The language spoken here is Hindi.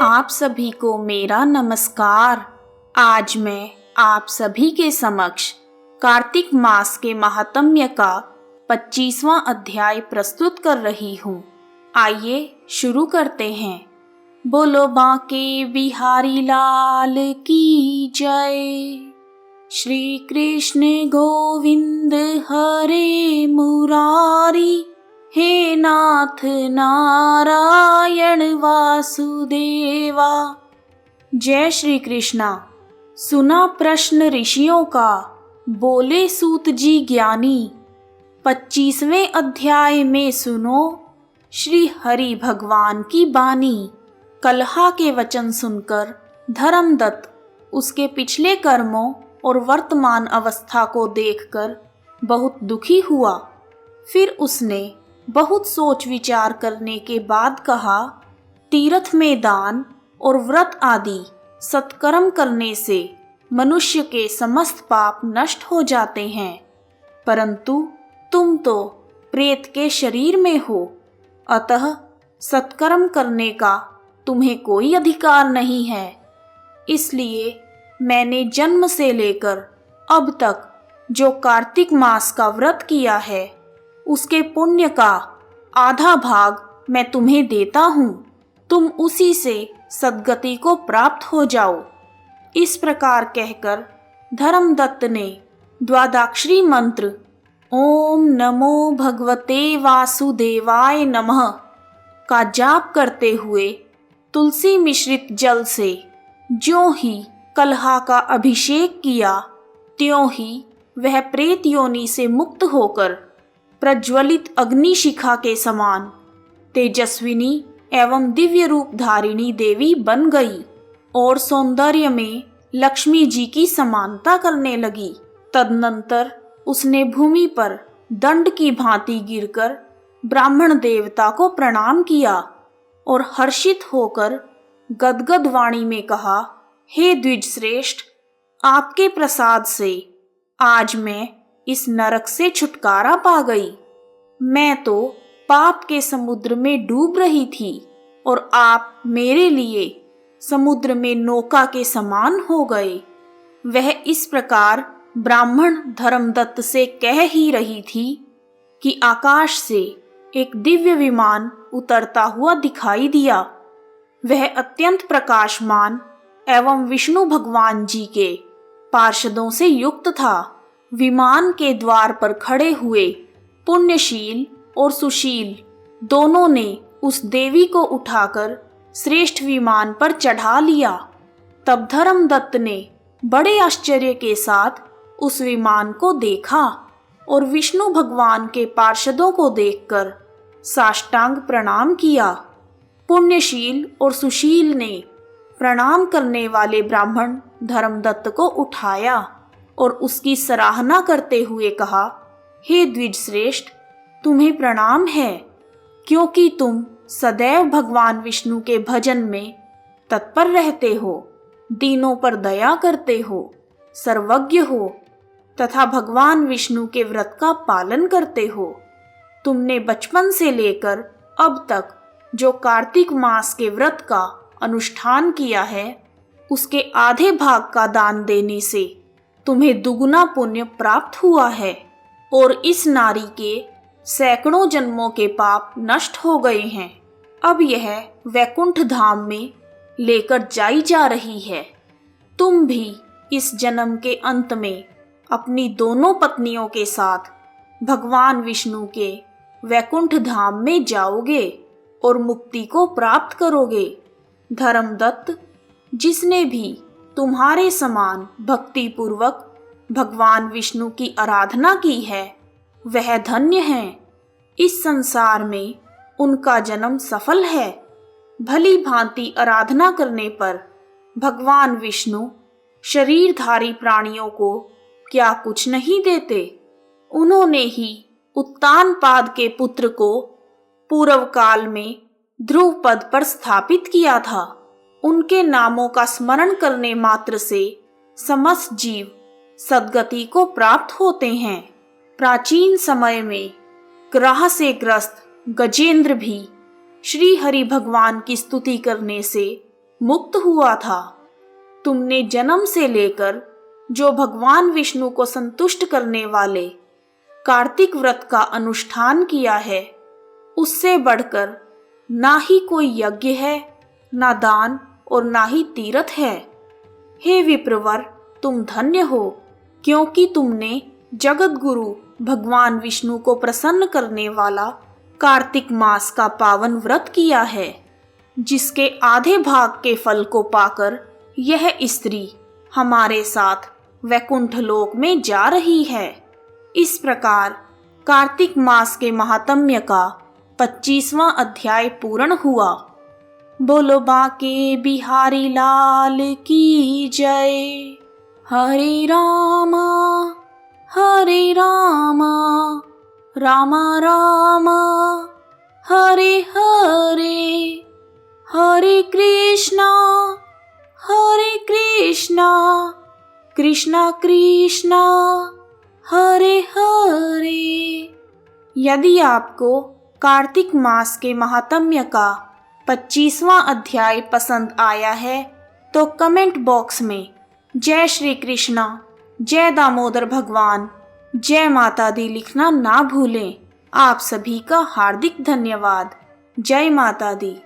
आप सभी को मेरा नमस्कार। आज मैं आप सभी के समक्ष कार्तिक मास के महात्म्य का 25वां अध्याय प्रस्तुत कर रही हूँ। आइए शुरू करते हैं। बोलो बांके बिहारी लाल की जय। श्री कृष्ण गोविंद हरे मुरारी, हे नाथ नारायण वासुदेवा। जय श्री कृष्णा। सुना प्रश्न ऋषियों का, बोले सूत जी ज्ञानी। 25वें अध्याय में सुनो श्री हरि भगवान की बानी। कलहा के वचन सुनकर धर्मदत्त उसके पिछले कर्मों और वर्तमान अवस्था को देखकर बहुत दुखी हुआ। फिर उसने बहुत सोच विचार करने के बाद कहा, तीर्थ में दान और व्रत आदि सत्कर्म करने से मनुष्य के समस्त पाप नष्ट हो जाते हैं, परंतु तुम तो प्रेत के शरीर में हो, अतः सत्कर्म करने का तुम्हें कोई अधिकार नहीं है। इसलिए मैंने जन्म से लेकर अब तक जो कार्तिक मास का व्रत किया है, उसके पुण्य का आधा भाग मैं तुम्हें देता हूँ। तुम उसी से सद्गति को प्राप्त हो जाओ। इस प्रकार कहकर धर्मदत्त ने द्वादशाक्षरी मंत्र ओम नमो भगवते वासुदेवाय नमः का जाप करते हुए तुलसी मिश्रित जल से ज्यों ही कलहा का अभिषेक किया, त्यों ही वह प्रेत योनि से मुक्त होकर प्रज्वलित अग्निशिखा के समान तेजस्विनी एवं दिव्य रूप धारिणी देवी बन गई और सौंदर्य में लक्ष्मी जी की समानता करने लगी। तदनंतर उसने भूमि पर दंड की भांति गिरकर ब्राह्मण देवता को प्रणाम किया और हर्षित होकर गदगद वाणी में कहा, हे द्विज श्रेष्ठ, आपके प्रसाद से आज मैं इस नरक से छुटकारा पा गई। मैं तो पाप के समुद्र में डूब रही थी और आप मेरे लिए समुद्र में नौका के समान हो गए। वह इस प्रकार ब्राह्मण धर्मदत्त से कह ही रही थी कि आकाश से एक दिव्य विमान उतरता हुआ दिखाई दिया। वह अत्यंत प्रकाशमान एवं विष्णु भगवान जी के पार्षदों से युक्त था। विमान के द्वार पर खड़े हुए पुण्यशील और सुशील दोनों ने उस देवी को उठाकर श्रेष्ठ विमान पर चढ़ा लिया। तब धर्मदत्त ने बड़े आश्चर्य के साथ उस विमान को देखा और विष्णु भगवान के पार्षदों को देखकर साष्टांग प्रणाम किया। पुण्यशील और सुशील ने प्रणाम करने वाले ब्राह्मण धर्मदत्त को उठाया और उसकी सराहना करते हुए कहा, हे द्विज श्रेष्ठ, तुम्हें प्रणाम है, क्योंकि तुम सदैव भगवान विष्णु के भजन में तत्पर रहते हो, दीनों पर दया करते हो, सर्वज्ञ हो तथा भगवान विष्णु के व्रत का पालन करते हो। तुमने बचपन से लेकर अब तक जो कार्तिक मास के व्रत का अनुष्ठान किया है, उसके आधे भाग का दान देने से तुम्हें दुगुना पुण्य प्राप्त हुआ है और इस नारी के सैकड़ों जन्मों के पाप नष्ट हो गए हैं। अब यह वैकुंठ धाम में लेकर जाई जा रही है। तुम भी इस जन्म के अंत में अपनी दोनों पत्नियों के साथ भगवान विष्णु के वैकुंठ धाम में जाओगे और मुक्ति को प्राप्त करोगे। धर्मदत्त, जिसने भी तुम्हारे समान भक्ति पूर्वक भगवान विष्णु की आराधना की है, वह धन्य है। इस संसार में उनका जन्म सफल है। भली भांति आराधना करने पर भगवान विष्णु शरीरधारी प्राणियों को क्या कुछ नहीं देते। उन्होंने ही उत्तानपाद के पुत्र को पूर्व काल में ध्रुव पद पर स्थापित किया था। उनके नामों का स्मरण करने मात्र से समस्त जीव सद्गति को प्राप्त होते हैं। प्राचीन समय में ग्रह से ग्रस्त गजेंद्र भी श्री हरि भगवान की स्तुति करने से मुक्त हुआ था। तुमने जन्म से लेकर जो भगवान विष्णु को संतुष्ट करने वाले कार्तिक व्रत का अनुष्ठान किया है, उससे बढ़कर ना ही कोई यज्ञ है, ना दान और ना ही तीर्थ है। हे विप्रवर, तुम धन्य हो, क्योंकि तुमने जगत गुरु भगवान विष्णु को प्रसन्न करने वाला कार्तिक मास का पावन व्रत किया है, जिसके आधे भाग के फल को पाकर यह स्त्री हमारे साथ वैकुंठ लोक में जा रही है। इस प्रकार कार्तिक मास के महात्म्य का 25वां अध्याय पूर्ण हुआ। बोलो बांके बिहारी लाल की जय। हरे रामा रामा रामा हरे हरे, हरे कृष्णा कृष्णा कृष्णा हरे हरे। यदि आपको कार्तिक मास के महात्म्य का 25वां अध्याय पसंद आया है तो कमेंट बॉक्स में जय श्री कृष्णा, जय दामोदर भगवान, जय माता दी लिखना ना भूलें। आप सभी का हार्दिक धन्यवाद। जय माता दी।